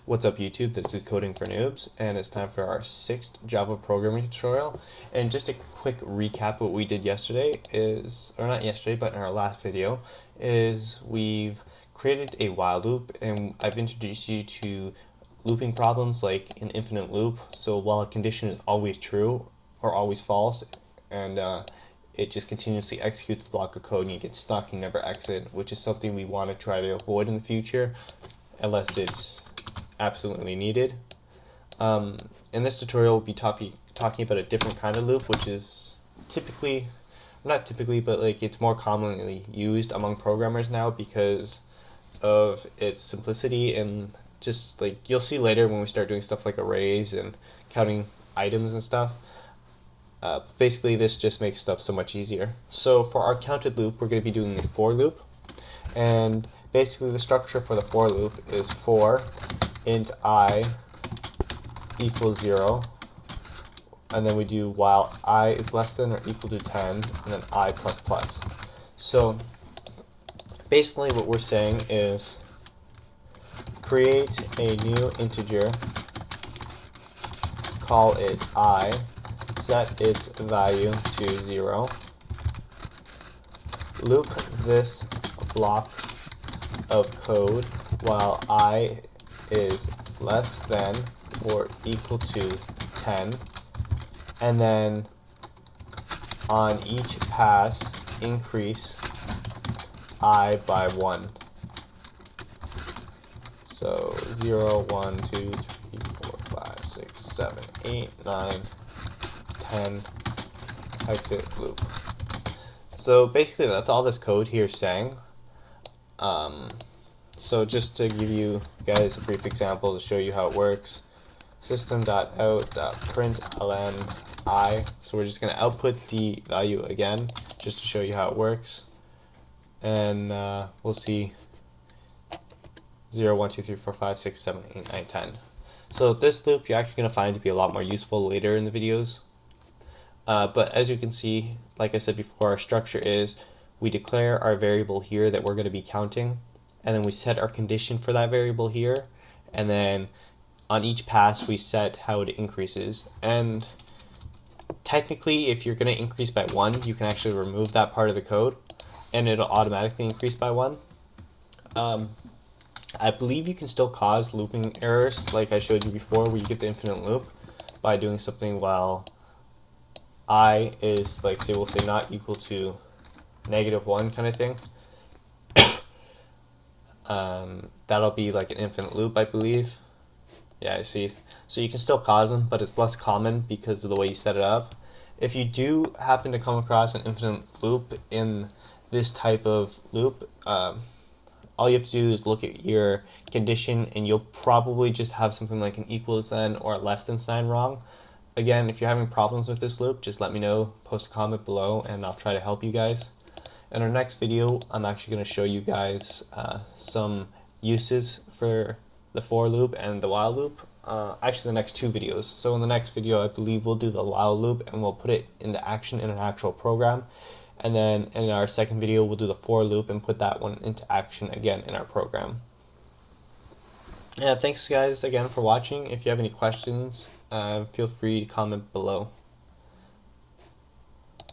What's up YouTube, this is Coding for Noobs, and it's time for our 6th Java programming tutorial. And just a quick recap of what we did yesterday is, or not yesterday, but in our last video, is we've created a while loop, and I've introduced you to looping problems like an infinite loop. So while a condition is always true or always false, and it just continuously executes the block of code and you get stuck and never exit, which is something we want to try to avoid in the future, unless it's absolutely needed. In this tutorial, we'll be talking about a different kind of loop, which is not typically, but like it's more commonly used among programmers now because of its simplicity, and just like you'll see later when we start doing stuff like arrays and counting items and stuff. Basically, this just makes stuff so much easier. So for our counted loop, we're going to be doing a for loop, and basically the structure for the for loop is for int I equals 0, and then we do while I is less than or equal to 10, and then I plus plus. So basically what we're saying is create a new integer, call it I, set its value to 0, loop this block of code while I is less than or equal to 10, and then on each pass increase I by 1. So 0, 1, 2, 3, 4, 5, 6, 7, 8, 9, 10, exit loop. So basically that's all this code here is saying. So just to give you guys a brief example to show you how it works, system.out.println I. So we're just going to output the value again just to show you how it works. And we'll see 0, 1, 2, 3, 4, 5, 6, 7, 8, 9, 10. So this loop you're actually going to find to be a lot more useful later in the videos. But as you can see, like I said before, our structure is we declare our variable here that we're going to be counting, and then we set our condition for that variable here, and then on each pass we set how it increases. And technically, if you're going to increase by 1, you can actually remove that part of the code and it'll automatically increase by 1. I believe you can still cause looping errors like I showed you before, where you get the infinite loop by doing something while I is, like, say we'll say not equal to -1 kind of thing. That'll be like an infinite loop, I believe. Yeah, I see. So you can still cause them, but it's less common because of the way you set it up. If you do happen to come across an infinite loop in this type of loop, all you have to do is look at your condition, and you'll probably just have something like an equals sign or a less than sign wrong. Again, if you're having problems with this loop, just let me know, post a comment below, and I'll try to help you guys. In our next video, I'm actually going to show you guys some uses for the for loop and the while loop. Actually, the next 2 videos. So in the next video, I believe we'll do the while loop and we'll put it into action in an actual program. And then in our second video, we'll do the for loop and put that one into action again in our program. Yeah, thanks guys again for watching. If you have any questions, feel free to comment below.